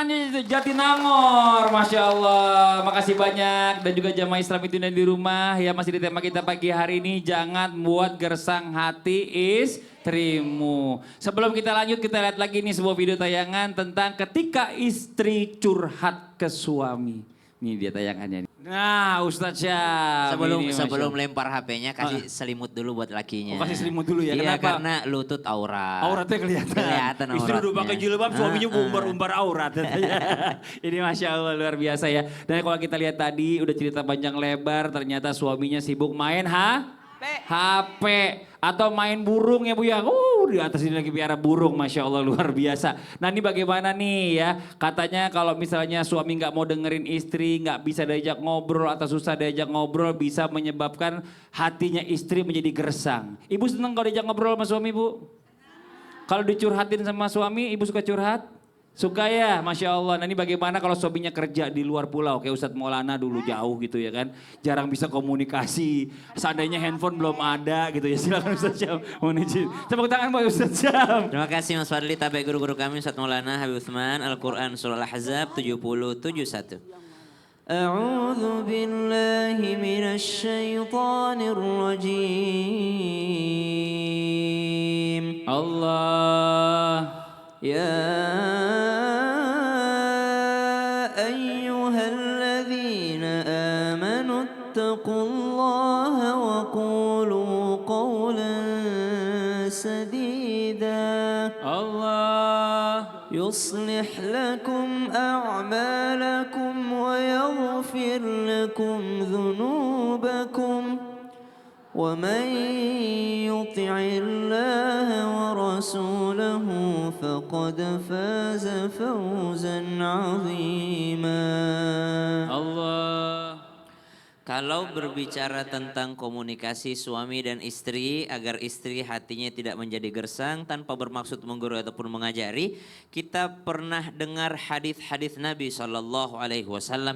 tangannya Jatinangor, Masya Allah. Makasih banyak. Dan juga jamaah Islam itu yang di rumah ya masih di tema kita pagi hari ini. Jangan buat gersang hati istrimu. Sebelum kita lanjut kita lihat lagi nih sebuah video tayangan tentang ketika istri curhat ke suami. Nih dia tayangannya. Nah Ustadz Syam. Sebelum lempar HP-nya kasih selimut dulu buat lakinya. Oh, kasih selimut dulu ya, Iya, kenapa? karena lutut aurat. Auratnya kelihatan. Kelihatan Istri udah auratnya. pakai jilbab, suaminya umbar-umbar aurat. Ini Masya Allah luar biasa ya. Dan kalau kita lihat tadi udah cerita panjang lebar, ternyata suaminya sibuk main HP. Atau main burung ya Bu ya. Di atas ini lagi piara burung, Masya Allah luar biasa. Nah ini bagaimana nih ya. Katanya kalau misalnya suami nggak mau dengerin istri, nggak bisa diajak ngobrol atau susah diajak ngobrol, bisa menyebabkan hatinya istri menjadi gersang. Ibu seneng kalau diajak ngobrol sama suami Bu? Kalau dicurhatin sama suami, ibu suka curhat? Suka ya, Masya Allah. Nah ini bagaimana kalau suaminya kerja di luar pulau, kayak Ustadz Maulana dulu jauh gitu ya kan. Jarang bisa komunikasi, seandainya handphone belum ada gitu ya. Silakan Ustadz Syam, mohon izin. Tepuk tangan buat Ustadz Syam. Terima kasih Mas Fadli, tabe guru-guru kami Ustadz Maulana Habib Utsman, Al-Quran Surah Al-Ahzab 70-71. A'udzu billahi minasyaitonir rajim. Allah. يا أيها الذين آمنوا اتقوا الله وقولوا قولا سديدا Allah. يصلح لكم أعمالكم ويغفر لكم ذنوبكم ومن يطع الله ورسوله فقد فاز فوزا عظيما. Allah. Kalau berbicara tentang komunikasi suami dan istri agar istri hatinya tidak menjadi gersang tanpa bermaksud menggurui ataupun mengajari, kita pernah dengar hadis-hadis Nabi SAW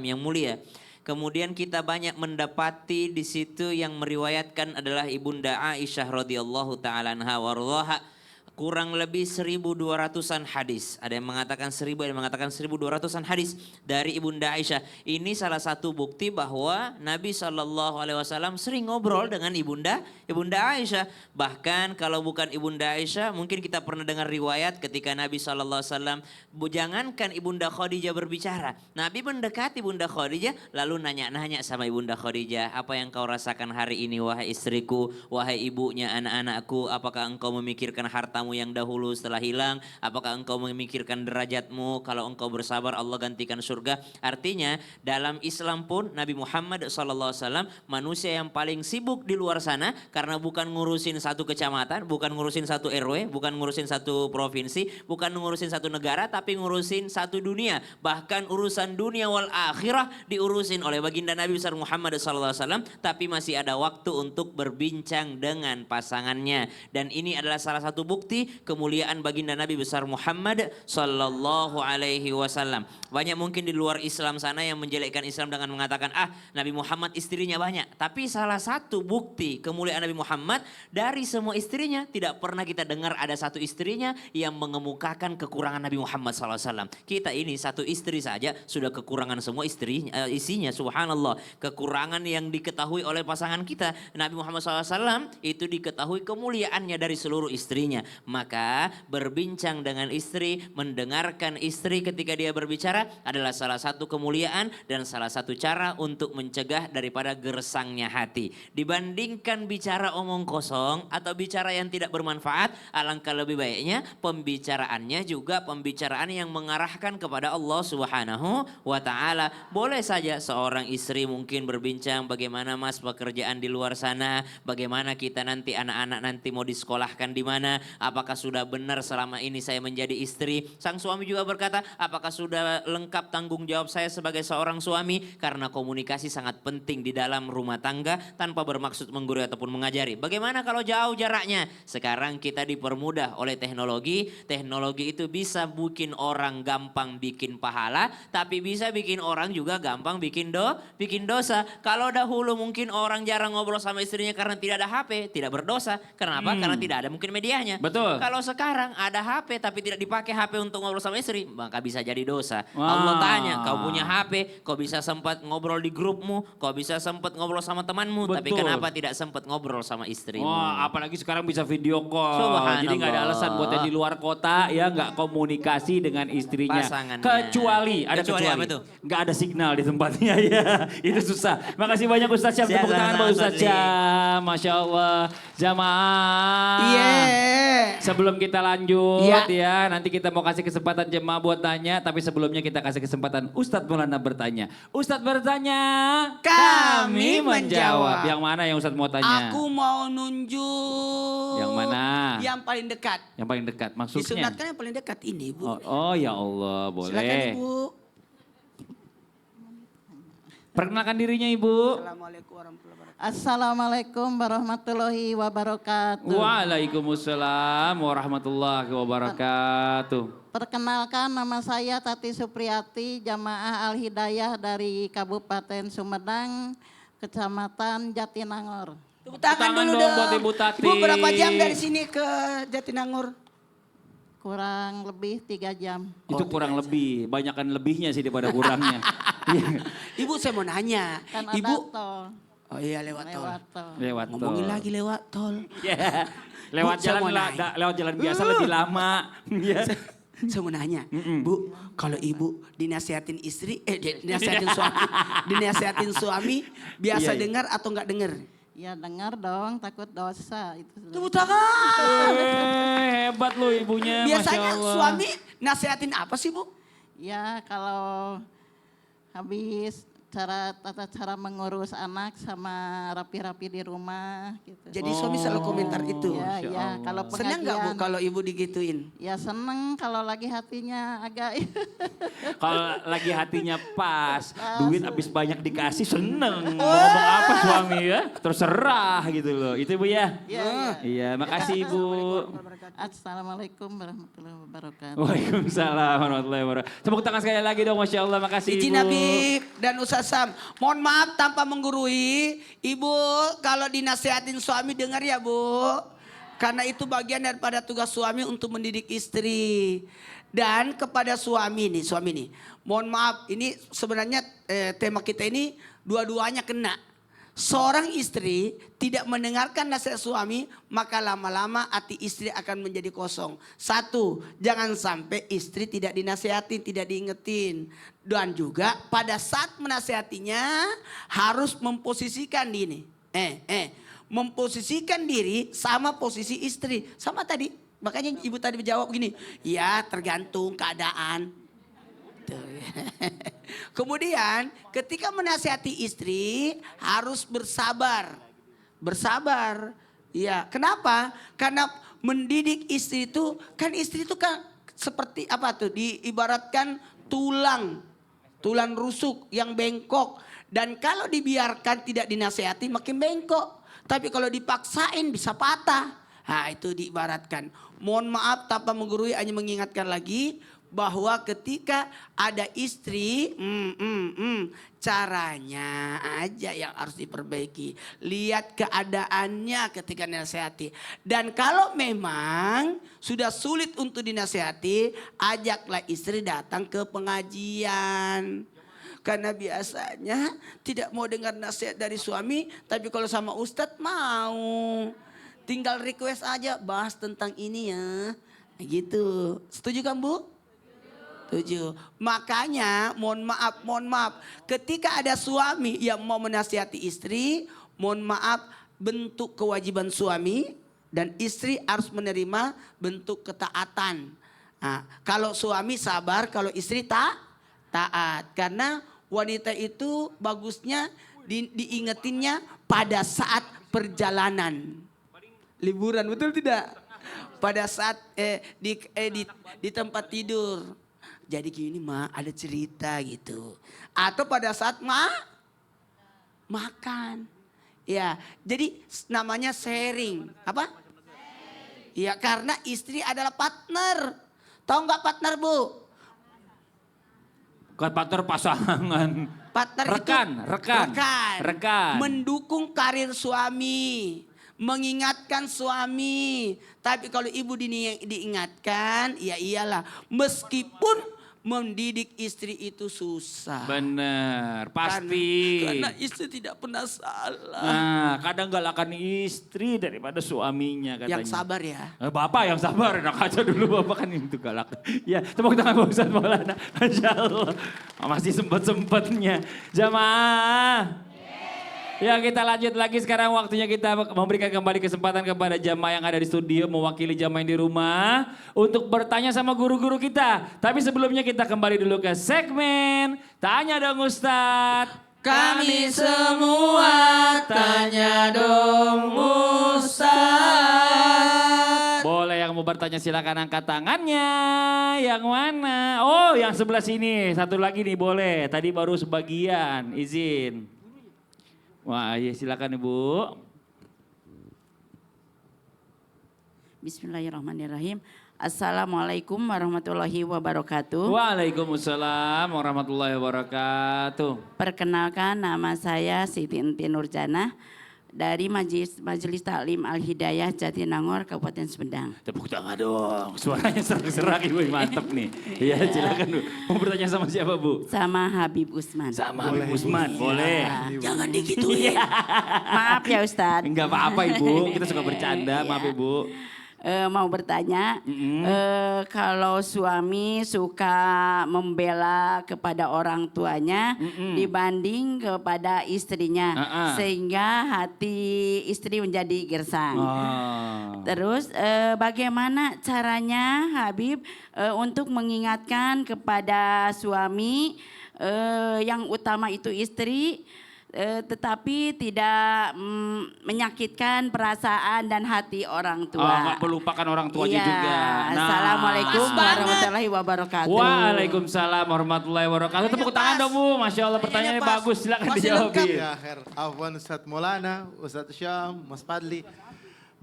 yang mulia. Kemudian kita banyak mendapati di situ yang meriwayatkan adalah Ibunda Aisyah radhiyallahu taala anha warḍaha. Kurang lebih 1.200-an hadis. Ada yang mengatakan 1.000, ada yang mengatakan 1.200-an hadis dari Ibunda Aisyah. Ini salah satu bukti bahwa Nabi SAW sering ngobrol dengan Ibunda Aisyah. Bahkan kalau bukan Ibunda Aisyah, mungkin kita pernah dengar riwayat ketika Nabi SAW, jangankan Ibunda Khadijah berbicara. Nabi mendekati Ibunda Khadijah lalu nanya-nanya sama Ibunda Khadijah, apa yang kau rasakan hari ini wahai istriku, wahai ibunya anak-anakku, apakah engkau memikirkan hartamu yang dahulu setelah hilang, apakah engkau memikirkan derajatmu, kalau engkau bersabar Allah gantikan surga. Artinya dalam Islam pun Nabi Muhammad SAW manusia yang paling sibuk di luar sana, karena bukan ngurusin satu kecamatan, bukan ngurusin satu RW, bukan ngurusin satu provinsi, bukan ngurusin satu negara, tapi ngurusin satu dunia. Bahkan urusan dunia wal akhirah diurusin oleh baginda Nabi besar Muhammad SAW, tapi masih ada waktu untuk berbincang dengan pasangannya. Dan ini adalah salah satu bukti kemuliaan baginda Nabi besar Muhammad sallallahu alaihi wasallam. Banyak mungkin di luar Islam sana yang menjelekkan Islam dengan mengatakan Nabi Muhammad istrinya banyak. Tapi salah satu bukti kemuliaan Nabi Muhammad, dari semua istrinya tidak pernah kita dengar ada satu istrinya yang mengemukakan kekurangan Nabi Muhammad SAW. Kita ini satu istri saja sudah kekurangan semua istrinya, isinya, subhanallah. Kekurangan yang diketahui oleh pasangan kita, Nabi Muhammad SAW itu diketahui kemuliaannya dari seluruh istrinya. Maka berbincang dengan istri, mendengarkan istri ketika dia berbicara adalah salah satu kemuliaan dan salah satu cara untuk mencegah daripada gersangnya hati. Dibandingkan bicara omong kosong atau bicara yang tidak bermanfaat, alangkah lebih baiknya pembicaraannya juga pembicaraan yang mengarahkan kepada Allah Subhanahu wa taala. Boleh saja seorang istri mungkin berbincang bagaimana Mas pekerjaan di luar sana, bagaimana kita nanti anak-anak nanti mau disekolahkan di mana, apakah sudah benar selama ini saya menjadi istri. Sang suami juga berkata, apakah sudah lengkap tanggung jawab saya sebagai seorang suami, karena komunikasi sangat penting di dalam rumah tangga tanpa bermaksud menggurui ataupun mengajari. Bagaimana kalau jauh jaraknya? Sekarang kita dipermudah oleh teknologi. Teknologi itu bisa bikin orang gampang bikin pahala, tapi bisa bikin orang juga gampang bikin dosa. Kalau dahulu mungkin orang jarang ngobrol sama istrinya karena tidak ada HP, tidak berdosa. Kenapa? Karena tidak ada mungkin medianya. Betul. Betul. Kalau sekarang ada HP tapi tidak dipakai HP untuk ngobrol sama istri, maka bisa jadi dosa. Wah. Allah tanya, kau punya HP, kau bisa sempat ngobrol di grupmu, kau bisa sempat ngobrol sama temanmu, tapi Betul. kenapa tidak sempat ngobrol sama istrimu? Wah, apalagi sekarang bisa video call. Subhanallah. Jadi nggak ada alasan buat yang di luar kota ya nggak komunikasi dengan istrinya. Pasangannya. Kecuali Apa tuh? nggak ada signal di tempatnya ya. Itu susah. Makasih banyak Ustaz Syam. Siap, Tepuk tangan sama-sama, buat Ustaz Ustaz Syam. Masya Allah. Jamaah. Iya. Sebelum kita lanjut Iya. ya, nanti kita mau kasih kesempatan jemaah buat tanya, tapi sebelumnya kita kasih kesempatan Ustadz Maulana bertanya. Ustadz bertanya, Kami menjawab. Yang mana yang Ustadz mau tanya? Aku mau nunjuk. Yang mana? Yang paling dekat. Yang paling dekat, maksudnya? Disunatkan yang paling dekat ini, Bu. Oh ya Allah, boleh. Silakan, Ibu. Perkenalkan dirinya Ibu. Assalamualaikum warahmatullahi wabarakatuh. Assalamualaikum warahmatullahi wabarakatuh. Waalaikumsalam warahmatullahi wabarakatuh. Perkenalkan, nama saya Tati Supriyati, Jamaah Al-Hidayah dari Kabupaten Sumedang, Kecamatan Jatinangor. Tepuk tangan Tangan dulu dong dong. buat Ibu Tati. Ibu berapa jam dari sini ke Jatinangor? Kurang lebih 3 jam. Itu kurang lebih, banyakan lebihnya sih daripada kurangnya. Iya. Ibu saya mau nanya. Kan ada Ibu. tol. Oh iya lewat tol. Lewat tol. Lewat tol. Ngomongin lagi lewat tol. Ya, lewat Bu, saya jalan mau nanya. lewat jalan biasa lebih lama. Ya. Saya mau nanya, Bu, kalau ibu dinasihatin istri, dinasihatin suami, dinasihatin suami, biasa Iya, iya. dengar atau nggak dengar? Ya dengar dong, takut dosa. Itu sudah. Tepuk tangan. Hebat loh ibunya, Biasanya Masya Allah. suami nasihatin apa sih, Bu? Ya kalau habis tata cara mengurus anak sama rapi-rapi di rumah gitu. Jadi suami selalu komentar itu. Ya, Masya ya, Allah. kalau Senang nggak, Bu, pengajian, kalau ibu digituin? ya seneng kalau lagi hatinya agak Kalau lagi hatinya pas, duit habis banyak dikasih seneng. Mau ngomong apa suami ya? Terserah gitu loh. Itu Ibu ya? ya, ya. Iya, makasih Ibu. Assalamualaikum warahmatullahi wabarakatuh. Waalaikumsalam warahmatullahi wabarakatuh. Tepuk tangan sekali lagi dong, Masya Allah. Makasih Izin Ibu. Habib dan Ustaz Sam. Mohon maaf tanpa menggurui. Ibu kalau dinasehatin suami dengar ya, Bu. Karena itu bagian daripada tugas suami untuk mendidik istri. Dan kepada suami nih. Mohon maaf, ini sebenarnya tema kita ini dua-duanya kena. Seorang istri tidak mendengarkan nasihat suami, maka lama-lama hati istri akan menjadi kosong. Satu, jangan sampai istri tidak dinasihati, tidak diingetin. Dan juga pada saat menasihatinya harus memposisikan diri. Memposisikan diri sama posisi istri. Sama tadi, makanya ibu tadi menjawab begini, ya tergantung keadaan. Kemudian ketika menasihati istri harus bersabar. Bersabar. Ya, kenapa? Karena mendidik istri itu kan seperti apa tuh? Diibaratkan tulang rusuk yang bengkok, dan kalau dibiarkan tidak dinasihati makin bengkok. Tapi kalau dipaksain bisa patah. Nah, itu diibaratkan. Mohon maaf tanpa menggurui, hanya mengingatkan lagi bahwa ketika ada istri, caranya aja yang harus diperbaiki. Lihat keadaannya ketika dinasehati. Dan kalau memang sudah sulit untuk dinasehati, ajaklah istri datang ke pengajian. Karena biasanya tidak mau dengar nasihat dari suami, tapi kalau sama ustadz mau. Tinggal request aja, bahas tentang ini ya. Gitu. Setuju kan, Bu? Setuju. Makanya mohon maaf. Ketika ada suami yang mau menasihati istri, mohon maaf, bentuk kewajiban suami dan istri harus menerima bentuk ketaatan. Nah, kalau suami sabar, kalau istri taat. Karena wanita itu bagusnya diingetinnya pada saat perjalanan. Liburan, betul tidak? Pada saat di tempat tidur. Jadi gini, Ma, ada cerita gitu. Atau pada saat makan. Ya, jadi namanya sharing. Apa? Ya, karena istri adalah partner. Tahu nggak partner, Bu? Bukan partner pasangan. Partner Rekan. itu rekan. Mendukung karir suami. mengingatkan suami. Tapi kalau ibu diingatkan, ya iyalah. Meskipun mendidik istri itu susah. Bener, pasti. Karena istri tidak pernah salah. Nah, kadang galakan istri daripada suaminya katanya. Yang sabar ya. Bapak yang sabar, enak aja dulu Bapak kan itu galak. Ya, tepuk tangan Pak Ustadz Maulana. Masya Allah. Masih sempet-sempetnya. Jamaah. Ya kita lanjut lagi sekarang waktunya kita memberikan kembali kesempatan kepada jamaah yang ada di studio mewakili jamaah yang di rumah untuk bertanya sama guru-guru kita. Tapi sebelumnya kita kembali dulu ke segmen Tanya Dong Ustadz. Kami semua tanya dong Ustaz. Boleh yang mau bertanya silakan angkat tangannya. Yang mana? Oh yang sebelah sini. Satu lagi nih boleh. Tadi baru sebagian. Izin. Wah iya silakan Ibu. Bismillahirrahmanirrahim. Assalamualaikum warahmatullahi wabarakatuh. Waalaikumsalam warahmatullahi wabarakatuh. Perkenalkan nama saya Siti Enti Nurjana dari Majelis Taklim Al-Hidayah Jatinangor Kabupaten Sumedang. Tepuk tangan dong. Suaranya serak-serak Ibu mantep nih. Iya silakan Bu. Mau bertanya sama siapa Bu? Sama Habib Usman. Sama Habib Usman. Boleh. Jangan digituin. Maaf ya Ustadz. Enggak apa-apa Ibu. Kita suka bercanda. Maaf Ibu. Mau bertanya, kalau suami suka membela kepada orang tuanya dibanding kepada istrinya, sehingga hati istri menjadi gersang. Terus bagaimana caranya Habib untuk mengingatkan kepada suami yang utama itu istri, tetapi tidak menyakitkan perasaan dan hati orang tua. Nggak melupakan orang tuanya juga. Nah. Assalamualaikum warahmatullahi wabarakatuh. Waalaikumsalam warahmatullahi wabarakatuh. Tepuk tangan dong Bu. Masya Allah pertanyaannya bagus. Silakan dijawab. Ya, khair. Afwan Ustadz Maulana, Ustadz Syam, Mas Fadli.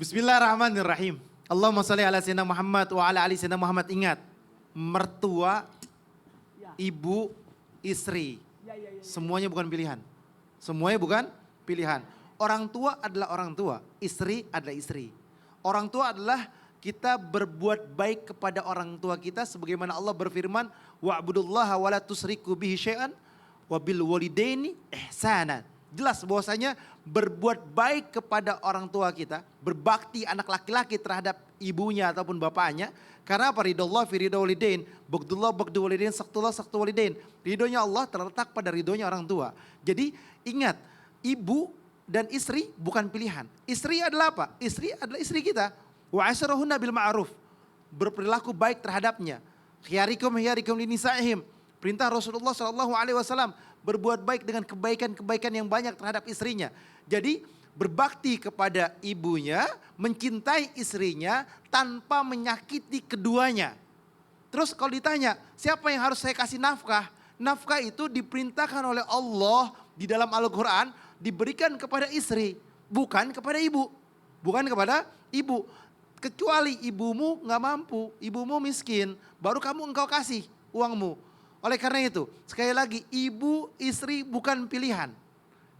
Bismillahirrahmanirrahim. Allahumma salli ala sayyidina Muhammad wa ala ali sayyidina Muhammad. Ingat, mertua, ibu, istri. Semuanya bukan pilihan. Semuanya bukan pilihan. Orang tua adalah orang tua, istri adalah istri. Orang tua adalah kita berbuat baik kepada orang tua kita sebagaimana Allah berfirman, wa'budullaha wa la tusriku bihi syai'an wa bil walidaini ihsanan. Jelas bahwasanya berbuat baik kepada orang tua kita, berbakti anak laki-laki terhadap ibunya ataupun bapaknya. Karena apa? Ridullah fi ridha walidain, bughdullah bughdul walidain, saktullah saktu walidain. Ridhonya Allah terletak pada ridhonya orang tua. Jadi ingat, ibu dan istri bukan pilihan. Istri adalah apa? Istri adalah istri kita. Wa asyrahunna bil ma'ruf. Berperilaku baik terhadapnya. Khiyarikum linisa'ihim. Perintah Rasulullah SAW berbuat baik dengan kebaikan-kebaikan yang banyak terhadap istrinya. Jadi berbakti kepada ibunya, mencintai istrinya tanpa menyakiti keduanya. Terus kalau ditanya, siapa yang harus saya kasih nafkah? Nafkah itu diperintahkan oleh Allah di dalam Al-Quran diberikan kepada istri, bukan kepada ibu. Bukan kepada ibu. Kecuali ibumu gak mampu, ibumu miskin, baru engkau kasih uangmu. Oleh karena itu, sekali lagi, ibu, istri bukan pilihan.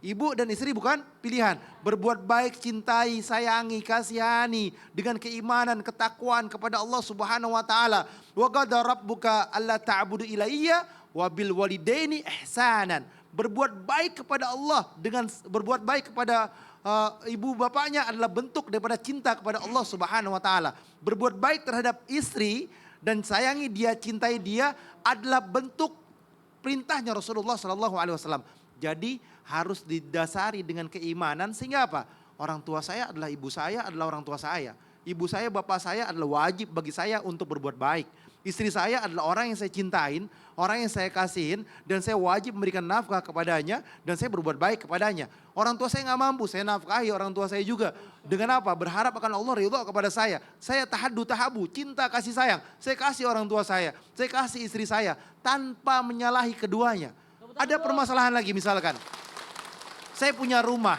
Ibu dan istri bukan pilihan. Berbuat baik, cintai, sayangi, kasihani dengan keimanan, ketakwaan kepada Allah Subhanahu wa taala. Wa qada rabbuka alla ta'budu ilayya wa bil walidaini ihsanan. Berbuat baik kepada Allah dengan berbuat baik kepada ibu bapaknya adalah bentuk daripada cinta kepada Allah Subhanahu wa taala. Berbuat baik terhadap istri dan sayangi dia, cintai dia adalah bentuk perintahnya Rasulullah sallallahu alaihi wasallam. Jadi harus didasari dengan keimanan sehingga apa? Orang tua saya adalah ibu saya adalah orang tua saya. Ibu saya, bapak saya adalah wajib bagi saya untuk berbuat baik. Istri saya adalah orang yang saya cintain, orang yang saya kasihin dan saya wajib memberikan nafkah kepadanya dan saya berbuat baik kepadanya. Orang tua saya gak mampu, saya nafkahi orang tua saya juga. Dengan apa? Berharap akan Allah ridho kepada saya. Saya tahabu, cinta kasih sayang. Saya kasih orang tua saya kasih istri saya tanpa menyalahi keduanya. Ada permasalahan lagi misalkan. Saya punya rumah,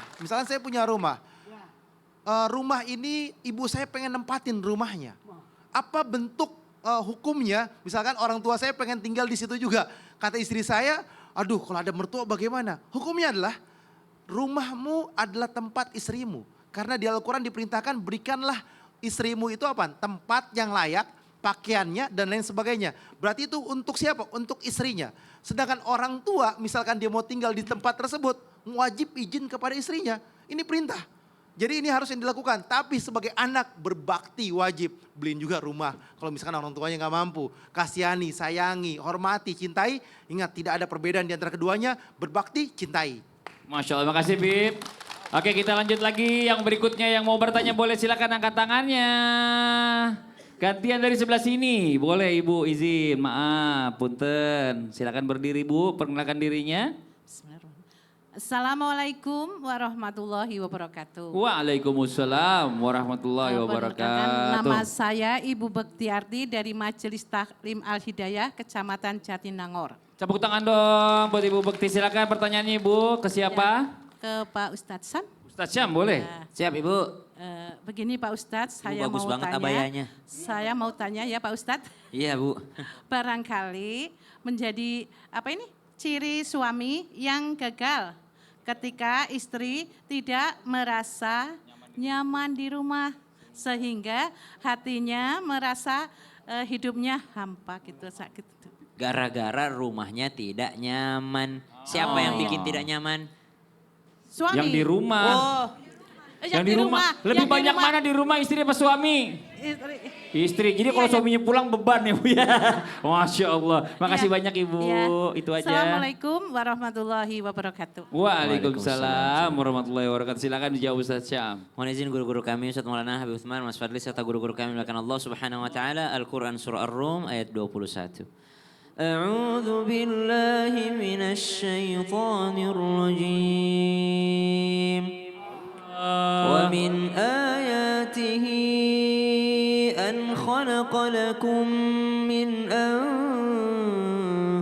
rumah ini ibu saya pengen nempatin rumahnya. Apa bentuk hukumnya? Misalkan orang tua saya pengen tinggal di situ juga. Kata istri saya, aduh kalau ada mertua bagaimana? Hukumnya adalah rumahmu adalah tempat istrimu. Karena di Al-Quran diperintahkan berikanlah istrimu itu apa? Tempat yang layak, pakaiannya dan lain sebagainya. Berarti itu untuk siapa? Untuk istrinya. Sedangkan orang tua misalkan dia mau tinggal di tempat tersebut, wajib izin kepada istrinya. Ini perintah. Jadi ini harus yang dilakukan. Tapi sebagai anak berbakti wajib beliin juga rumah. Kalau misalkan orang tuanya nggak mampu, kasihani, sayangi, hormati, cintai. Ingat tidak ada perbedaan di antara keduanya. Berbakti, cintai. Masya Allah, makasih Bib. Oke, kita lanjut lagi. Yang berikutnya yang mau bertanya boleh silakan angkat tangannya. Gantian dari sebelah sini. Boleh Ibu izin, maaf, punten. Silakan berdiri Bu, perkenalkan dirinya. Assalamualaikum warahmatullahi wabarakatuh. Waalaikumsalam warahmatullahi wabarakatuh. Nama saya Ibu Bektiarti dari Majelis Taklim Al-Hidayah, Kecamatan Jatinangor. Tepuk tangan dong buat Ibu Bekti. Silakan pertanyaannya Ibu, ke siapa? Ke Pak Ustadz Sam. Ustadz Syam boleh? Siap Ibu. Begini Pak Ustadz, saya bagus mau banget tanya. abayanya. Saya mau tanya ya Pak Ustadz. Iya Bu. Barangkali menjadi ciri suami yang gagal ketika istri tidak merasa nyaman di rumah sehingga hatinya merasa hidupnya hampa gitu sakit. Gara-gara rumahnya tidak nyaman. Siapa yang bikin tidak nyaman? Suami. Yang di rumah. Oh, Yang di rumah. Lebih Yang di banyak rumah. mana di rumah istri apa suami? Istri. Istri. Jadi kalau suaminya pulang beban ya Bu ya. Masya Allah. Makasih Iya. banyak Ibu. Iya. Itu aja. Assalamualaikum warahmatullahi wabarakatuh. Waalaikumsalam warahmatullahi wabarakatuh. Silakan dijawab Ustaz Syam. mohon izin guru-guru kami Ustaz Maulana Habib Utsman, Mas Fadli serta guru-guru kami melakukan Allah Subhanahu wa taala Al-Qur'an surah Ar-Rum ayat 21. A'udzu billahi minasy syaithanir rajim. ومن آياته أن خلق لكم من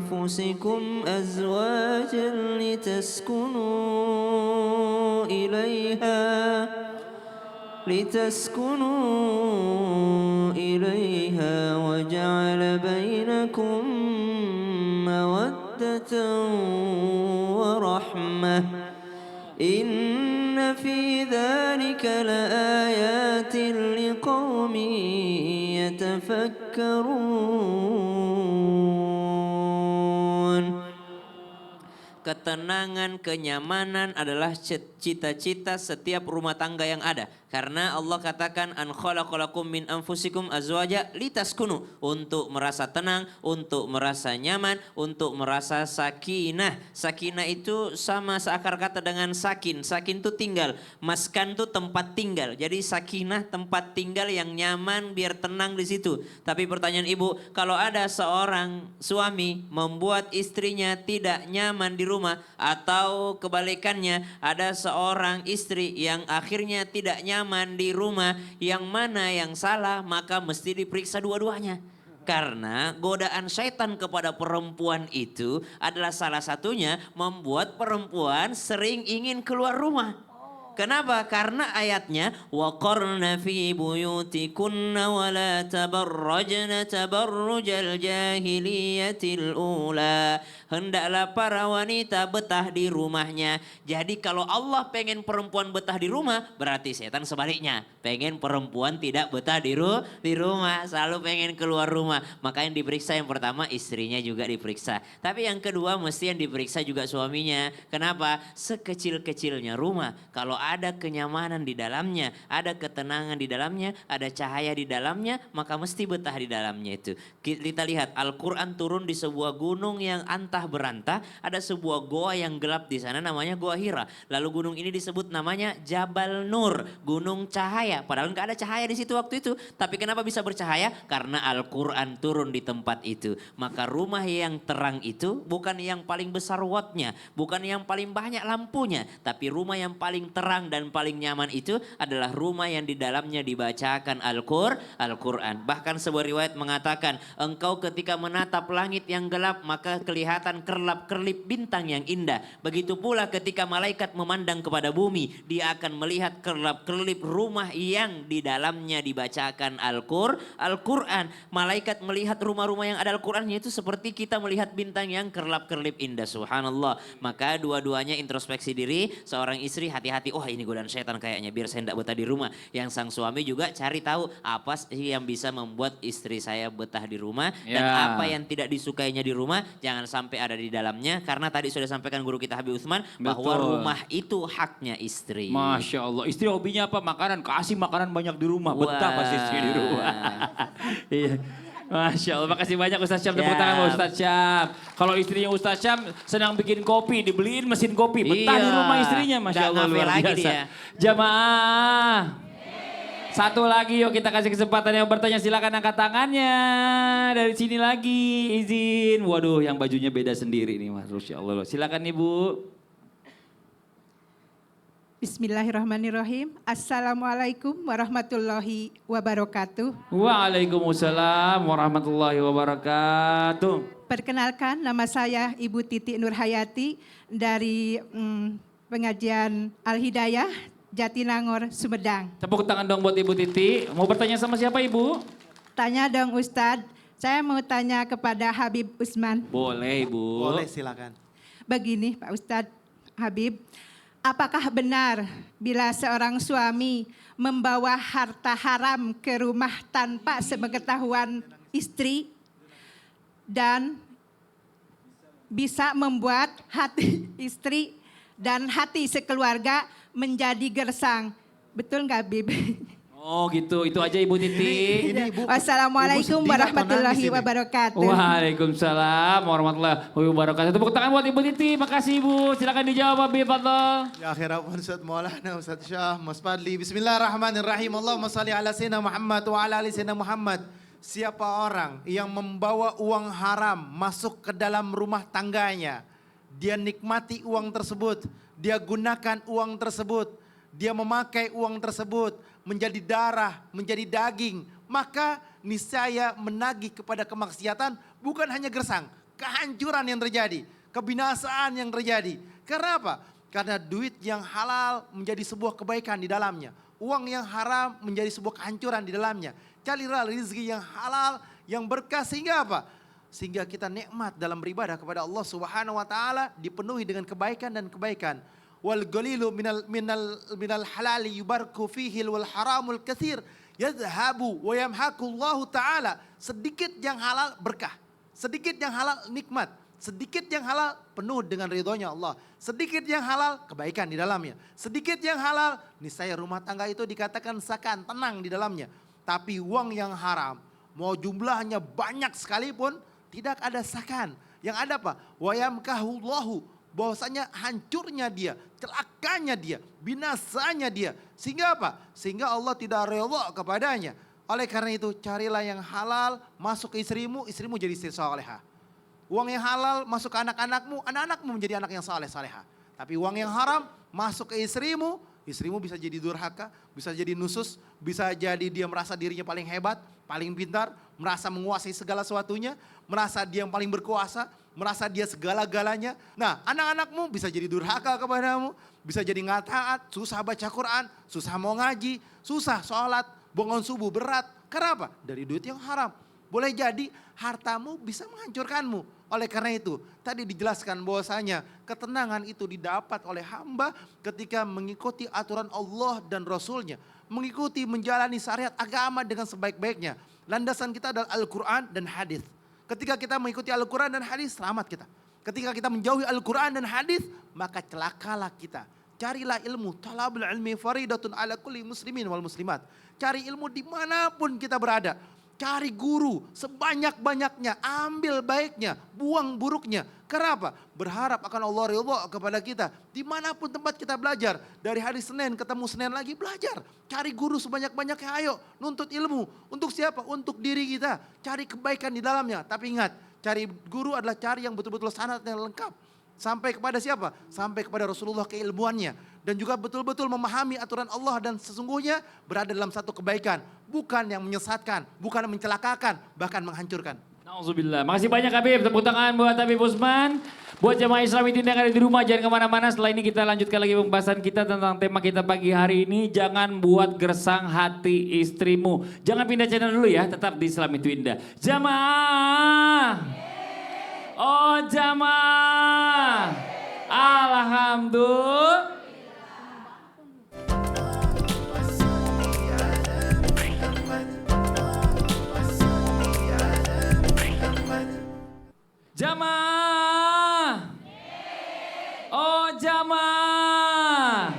أنفسكم أزواجا لتسكنوا إليها وجعل بينكم مودة ورحمة إن في ذلك لآيات لقوم يتفكرون. Ketenangan, kenyamanan adalah cita-cita setiap rumah tangga yang ada. Karena Allah katakan an khalaqalakum min anfusikum azwaja litaskunu, untuk merasa tenang, untuk merasa nyaman, untuk merasa sakinah. Sakinah itu sama seakar kata dengan sakin. Sakin itu tinggal, maskan itu tempat tinggal. Jadi sakinah tempat tinggal yang nyaman biar tenang di situ. Tapi pertanyaan Ibu, kalau ada seorang suami membuat istrinya tidak nyaman di rumah atau kebalikannya ada seorang istri yang akhirnya tidak nyaman di rumah, yang mana yang salah? Maka mesti diperiksa dua-duanya. Karena godaan syaitan kepada perempuan itu adalah salah satunya membuat perempuan sering ingin keluar rumah. Kenapa? Karena ayatnya waqarna fi buyutikunna wa la tabarrajna tabarrujal jahiliyatil ula. Hendaklah para wanita betah di rumahnya. Jadi kalau Allah pengen perempuan betah di rumah, berarti setan sebaliknya. Pengen perempuan tidak betah di rumah, selalu pengen keluar rumah. Maka yang diperiksa yang pertama istrinya juga diperiksa. Tapi yang kedua mesti yang diperiksa juga suaminya. Kenapa? Sekecil-kecilnya rumah, kalau ada kenyamanan di dalamnya, ada ketenangan di dalamnya, ada cahaya di dalamnya, maka mesti betah di dalamnya itu. Kita lihat Al-Quran turun di sebuah gunung yang antah berantah, ada sebuah goa yang gelap di sana namanya Goa Hira. Lalu gunung ini disebut namanya Jabal Nur, gunung cahaya. Padahal nggak ada cahaya di situ waktu itu. Tapi kenapa bisa bercahaya? Karena Al-Quran turun di tempat itu. Maka rumah yang terang itu bukan yang paling besar wattnya, bukan yang paling banyak lampunya, tapi rumah yang paling terang dan paling nyaman itu adalah rumah yang di dalamnya dibacakan Al-Quran. Bahkan sebuah riwayat mengatakan, engkau ketika menatap langit yang gelap maka kelihatan kerlap-kerlip bintang yang indah. Begitu pula ketika malaikat memandang kepada bumi, dia akan melihat kerlap-kerlip rumah yang di dalamnya dibacakan Al-Quran. Malaikat melihat rumah-rumah yang ada Al-Qurannya itu seperti kita melihat bintang yang kerlap-kerlip indah. Subhanallah. Maka dua-duanya introspeksi diri, seorang istri hati-hati. Oh wah ini godaan setan kayaknya biar saya tidak betah di rumah. Yang sang suami juga cari tahu apa sih yang bisa membuat istri saya betah di rumah dan Ya. apa yang tidak disukainya di rumah jangan sampai ada di dalamnya karena tadi sudah sampaikan guru kita Habib Utsman bahwa Betul. rumah itu haknya istri. Masya Allah, istri hobinya apa? Makanan, kasih makanan banyak di rumah, betah Wah. pasti istri di rumah. Iya. Masya Allah, makasih banyak Ustaz Syam, tepuk Siap. tangan buat Ustaz Syam. Kalau istrinya Ustaz Syam senang bikin kopi, dibeliin mesin kopi, betah di Iya. rumah istrinya, Masya Nggak Allah ngafe luar lagi biasa. dia. Jamaah, satu lagi yuk kita kasih kesempatan yang bertanya, silakan angkat tangannya. Dari sini lagi, izin. Waduh, yang bajunya beda sendiri nih, Masya Allah. Silakan Ibu. Bismillahirrahmanirrahim. Assalamualaikum warahmatullahi wabarakatuh. Waalaikumsalam warahmatullahi wabarakatuh. Perkenalkan, nama saya Ibu Titi Nurhayati dari pengajian Al-Hidayah Jatinangor, Sumedang. Tepuk tangan dong buat Ibu Titi. Mau bertanya sama siapa Ibu? Tanya dong Ustadz, saya mau tanya kepada Habib Utsman. Boleh Ibu. Boleh silakan. Begini Pak Ustadz Habib, apakah benar bila seorang suami membawa harta haram ke rumah tanpa sepengetahuan istri dan bisa membuat hati istri dan hati sekeluarga menjadi gersang? Betul nggak Bib? Oh gitu, itu aja Ibu Titi. Ini Ibu. Wassalamualaikum Ibu sedih atau warahmatullahi nangis ini? wabarakatuh. Waalaikumsalam warahmatullahi wabarakatuh. Tepuk tangan buat Ibu Titi. Makasih Ibu. Silakan dijawab Habib Fadl. Ya akhirnya Ustaz Maulana, Ustaz Syah, Mas Fadli. Bismillahirrahmanirrahim. Allahumma salli ala Sayyidina Muhammad wa ala ali Sayyidina Muhammad. Siapa orang yang membawa uang haram masuk ke dalam rumah tangganya, dia nikmati uang tersebut, dia gunakan uang tersebut, dia memakai uang tersebut menjadi darah, menjadi daging, maka niscaya menagih kepada kemaksiatan, bukan hanya gersang, kehancuran yang terjadi, kebinasaan yang terjadi. Karena apa? Karena duit yang halal menjadi sebuah kebaikan di dalamnya. Uang yang haram menjadi sebuah kehancuran di dalamnya. Carilah rezeki yang halal, yang berkah, sehingga apa? Sehingga kita nikmat dalam beribadah kepada Allah Subhanahu wa taala dipenuhi dengan kebaikan dan kebaikan. Wal qalilu minal halali yubarku fihi wal haramul katsir yadhhabu wa yamhaqu Allah taala. Sedikit yang halal berkah, sedikit yang halal nikmat, sedikit yang halal penuh dengan ridhonya Allah, sedikit yang halal kebaikan di dalamnya, sedikit yang halal niscaya rumah tangga itu dikatakan sakan, tenang di dalamnya. Tapi uang yang haram mau jumlahnya banyak sekalipun tidak ada sakan. Yang ada apa? Wa yamkahullahu, bahwasanya hancurnya dia, celakanya dia, binasanya dia. Sehingga apa? Sehingga Allah tidak rela kepadanya. Oleh karena itu carilah yang halal masuk ke istrimu, istrimu jadi istri salehah. Uang yang halal masuk ke anak-anakmu, anak-anakmu menjadi anak yang saleh-salehah. Tapi uang yang haram masuk ke istrimu, istrimu bisa jadi durhaka, bisa jadi nusus, bisa jadi dia merasa dirinya paling hebat, paling pintar, merasa menguasai segala sesuatunya, merasa dia yang paling berkuasa, merasa dia segala-galanya. Nah, anak-anakmu bisa jadi durhaka kepadamu, bisa jadi nggak taat, susah baca Quran, susah mau ngaji, susah sholat, bangun subuh berat. Karena apa? Dari duit yang haram. Boleh jadi hartamu bisa menghancurkanmu. Oleh karena itu, tadi dijelaskan bahwasanya ketenangan itu didapat oleh hamba ketika mengikuti aturan Allah dan Rasulnya. Mengikuti menjalani syariat agama dengan sebaik-baiknya. Landasan kita adalah Al-Quran dan hadis. Ketika kita mengikuti Al-Quran dan hadis, selamat kita. Ketika kita menjauhi Al-Quran dan hadis, maka celakalah kita. Carilah ilmu. Talabul ilmi faridatun ala kulli muslimin wal muslimat. Cari ilmu dimanapun kita berada. Cari guru sebanyak-banyaknya, ambil baiknya, buang buruknya. Kenapa? Berharap akan Allah ridha kepada kita. Dimanapun tempat kita belajar. Dari hari Senin ketemu Senin lagi belajar. Cari guru sebanyak-banyaknya, ayo nuntut ilmu. Untuk siapa? Untuk diri kita. Cari kebaikan di dalamnya. Tapi ingat, cari guru adalah cari yang betul-betul sanadnya lengkap. Sampai kepada siapa? Sampai kepada Rasulullah keilmuannya. Dan juga betul-betul memahami aturan Allah dan sesungguhnya berada dalam satu kebaikan. Bukan yang menyesatkan, bukan yang mencelakakan, bahkan menghancurkan. Nauzubillah. Makasih banyak Habib. Tepuk tangan buat Habib Utsman. Buat jemaah Islam yang ada di rumah jangan kemana-mana. Setelah ini kita lanjutkan lagi pembahasan kita tentang tema kita pagi hari ini. Jangan buat gersang hati istrimu. Jangan pindah channel dulu ya. Tetap di Islam itu indah. Jamaah. Oh jamaah. Alhamdulillah. Jamaah. Oh jamaah.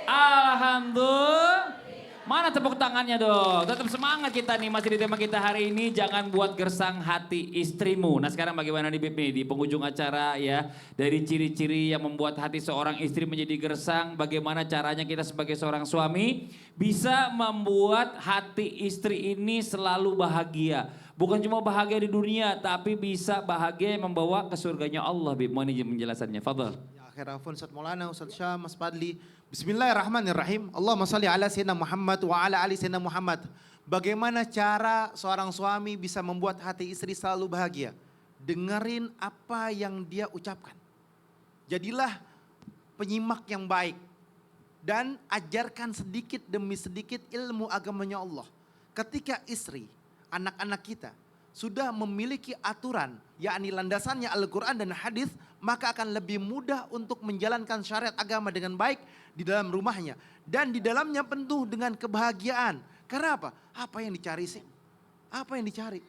Alhamdulillah. Mana tepuk tangannya dong? Tetap semangat kita nih, masih di tema kita hari ini, jangan buat gersang hati istrimu. Nah sekarang bagaimana nih Bib nih, di penghujung acara ya, dari ciri-ciri yang membuat hati seorang istri menjadi gersang, bagaimana caranya kita sebagai seorang suami bisa membuat hati istri ini selalu bahagia. Bukan cuma bahagia di dunia, tapi bisa bahagia yang membawa ke surganya Allah. Bib, mohon izin penjelasannya, fadhal. Ya akhir afwan Ustaz Maulana, Ustaz Syam, Mas Fadli. Bismillahirrahmanirrahim. Allahumma salli ala sayyidina Muhammad wa ala ali sayyidina Muhammad. Bagaimana cara seorang suami bisa membuat hati istri selalu bahagia? Dengerin apa yang dia ucapkan. Jadilah penyimak yang baik. Dan ajarkan sedikit demi sedikit ilmu agamanya Allah. Ketika istri, anak-anak kita sudah memiliki aturan, yakni landasannya Al-Quran dan hadis, maka akan lebih mudah untuk menjalankan syariat agama dengan baik di dalam rumahnya. Dan di dalamnya penuh dengan kebahagiaan. Karena apa? Apa yang dicari sih? Apa yang dicari?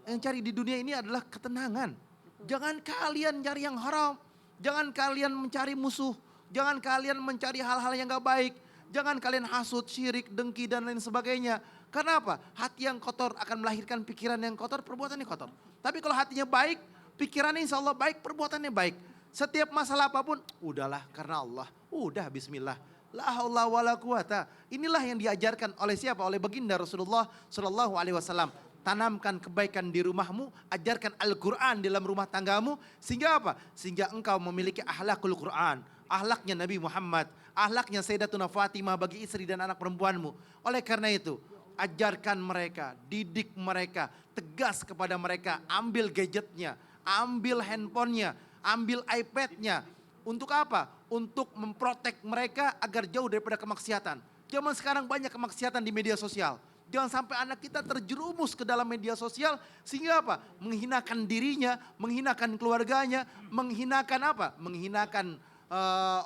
Yang cari di dunia ini adalah ketenangan. Jangan kalian cari yang haram. Jangan kalian mencari musuh. Jangan kalian mencari hal-hal yang gak baik. Jangan kalian hasut, syirik, dengki dan lain sebagainya. Karena apa? Hati yang kotor akan melahirkan pikiran yang kotor, perbuatannya kotor. Tapi kalau hatinya baik, pikirannya insya Allah baik, perbuatannya baik. Setiap masalah apapun, udahlah karena Allah. Udah bismillah. La haula wala quwata. Inilah yang diajarkan oleh siapa? Oleh baginda Rasulullah Shallallahu Alaihi Wasallam. Tanamkan kebaikan di rumahmu, ajarkan Al-Quran dalam rumah tanggamu. Sehingga apa? Sehingga engkau memiliki ahlakul Quran. Ahlaknya Nabi Muhammad. Ahlaknya Sayyidatuna Fatimah bagi istri dan anak perempuanmu. Oleh karena itu, ajarkan mereka, didik mereka, tegas kepada mereka, ambil gadgetnya, ambil handphonenya, ambil iPadnya. Untuk apa? Untuk memprotek mereka agar jauh daripada kemaksiatan. Zaman sekarang banyak kemaksiatan di media sosial. Jangan sampai anak kita terjerumus ke dalam media sosial sehingga apa? Menghinakan dirinya, menghinakan keluarganya, menghinakan apa? Menghinakan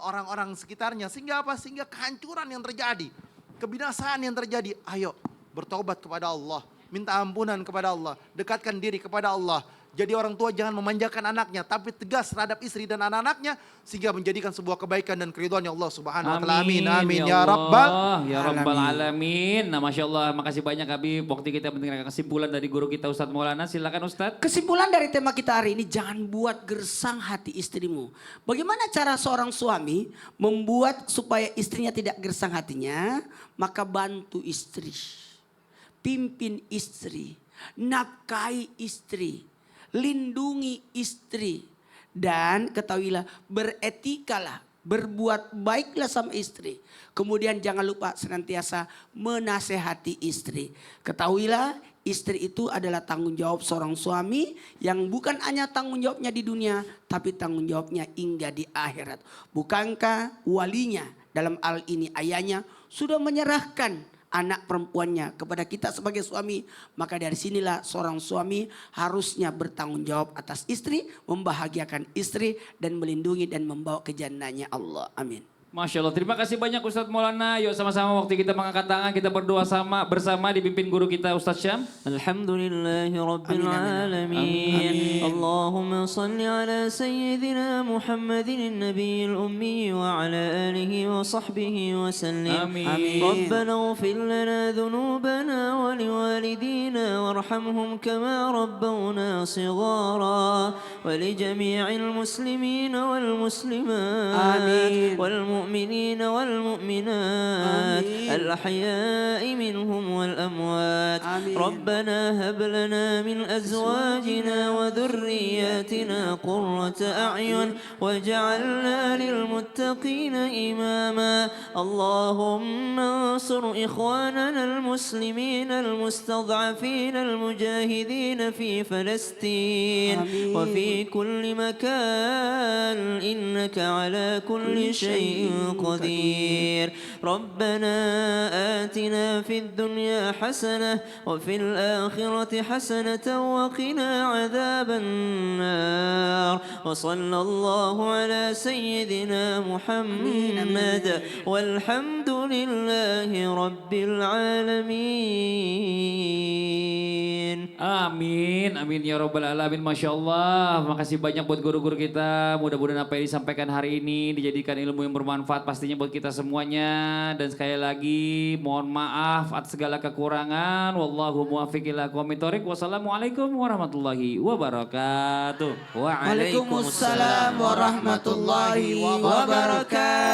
orang-orang sekitarnya. Sehingga apa? Sehingga kehancuran yang terjadi, kebinasaan yang terjadi. Ayo bertobat kepada Allah, minta ampunan kepada Allah, dekatkan diri kepada Allah. Jadi orang tua jangan memanjakan anaknya, tapi tegas terhadap istri dan anak-anaknya sehingga menjadikan sebuah kebaikan dan keridhaannya Allah Subhanahu wa taala. Amin amin ya rabbal alamin. Nah, Masya Allah, makasih banyak Habib. Waktu kita mendengarkan kesimpulan dari guru kita Ustadz Maulana. Silakan Ustadz. Kesimpulan dari tema kita hari ini, jangan buat gersang hati istrimu. Bagaimana cara seorang suami membuat supaya istrinya tidak gersang hatinya? Maka bantu istri, pimpin istri, nafkahi istri, lindungi istri, dan ketahuilah beretikalah, berbuat baiklah sama istri. Kemudian jangan lupa senantiasa menasehati istri. Ketahuilah istri itu adalah tanggung jawab seorang suami yang bukan hanya tanggung jawabnya di dunia, tapi tanggung jawabnya hingga di akhirat. Bukankah walinya dalam hal ini ayahnya sudah menyerahkan anak perempuannya kepada kita sebagai suami? Maka dari sinilah seorang suami harusnya bertanggung jawab atas istri, membahagiakan istri dan melindungi dan membawa ke jannahnya Allah. Amin. Masya Allah, terima kasih banyak Ustadz Maulana. Yuk sama-sama waktu kita mengangkat tangan, kita berdoa bersama dipimpin guru kita Ustadz Syam. Alhamdulillahi Rabbil Alamin. Allahumma salli ala Sayyidina Muhammadin Nabiyil Ummi wa ala alihi wa sahbihi wa sallim. Amin. Rabbana ghfir lana dhunubana wa liwalidina warhamhum kama rabbawna shighara wa li jami'il muslimina wal muslimat wal المؤمنين والمؤمنات الأحياء منهم والأموات ربنا هب لنا من أزواجنا وذرياتنا قرة أعين واجعلنا للمتقين إماما اللهم انصر إخواننا المسلمين المستضعفين المجاهدين في فلسطين وفي كل مكان إنك إنك على كل شيء قدير. ربنا آتنا في الدنيا حسنة وفي الآخرة حسنة وقنا عذاب النار. وصلى الله على سيدنا محمد والحمد لله رب العالمين. Amin, amin ya robbal alamin, Masya Allah. Makasih banyak buat guru-guru kita. Mudah-mudahan apa yang disampaikan hari ini dijadikan ilmu yang bermanfaat pastinya buat kita semuanya. Dan sekali lagi mohon maaf atas segala kekurangan. Wallahu muwaffiq ila aqwamit thoriq. Wassalamualaikum warahmatullahi wabarakatuh. Waalaikumsalam warahmatullahi wabarakatuh.